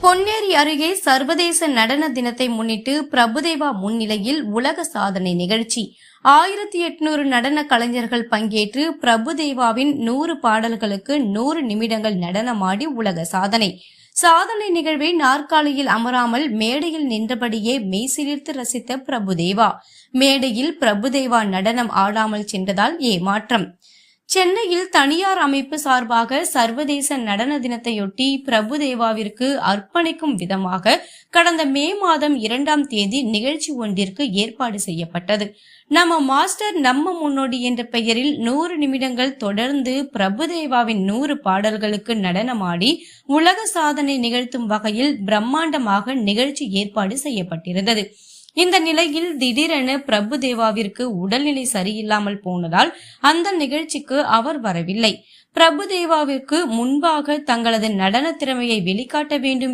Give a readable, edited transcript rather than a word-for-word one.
பொன்னேரி அருகே சர்வதேச நடன தினத்தை முன்னிட்டு பிரபுதேவா முன்னிலையில் உலக சாதனை நிகழ்ச்சி. 1800 நடன கலைஞர்கள் பங்கேற்று பிரபுதேவாவின் 100 பாடல்களுக்கு 100 நிமிடங்கள் நடனமாடி உலக சாதனை. சாதனை நிகழ்வை நாற்காலியில் அமராமல் மேடையில் நின்றபடியே மெய்சிலிர்த்து ரசித்த பிரபுதேவா. மேடையில் பிரபுதேவா நடனம் ஆடாமல் சென்றதால் ஏமாற்றம். சென்னையில் தனியார் அமைப்பு சார்பாக சர்வதேச நடன தினத்தையொட்டி பிரபுதேவாவிற்கு அர்ப்பணிக்கும் விதமாக கடந்த மே மாதம் 2ஆம் தேதி நிகழ்ச்சி ஒன்றிற்கு ஏற்பாடு செய்யப்பட்டது. நம்ம மாஸ்டர் நம்ம முன்னோடி என்ற பெயரில் 100 நிமிடங்கள் தொடர்ந்து பிரபுதேவாவின் 100 பாடல்களுக்கு நடனமாடி உலக சாதனை நிகழ்த்தும் வகையில் பிரம்மாண்டமாக நிகழ்ச்சி ஏற்பாடு செய்யப்பட்டிருந்தது. இந்த நிலையில் திடீரென பிரபுதேவாவிற்கு உடல்நிலை சரியில்லாமல் போனதால் அந்த நிகழ்ச்சிக்கு அவர் வரவில்லை. பிரபுதேவாவிற்கு முன்பாக தங்களது நடன திறமையை வெளிக்காட்ட வேண்டும்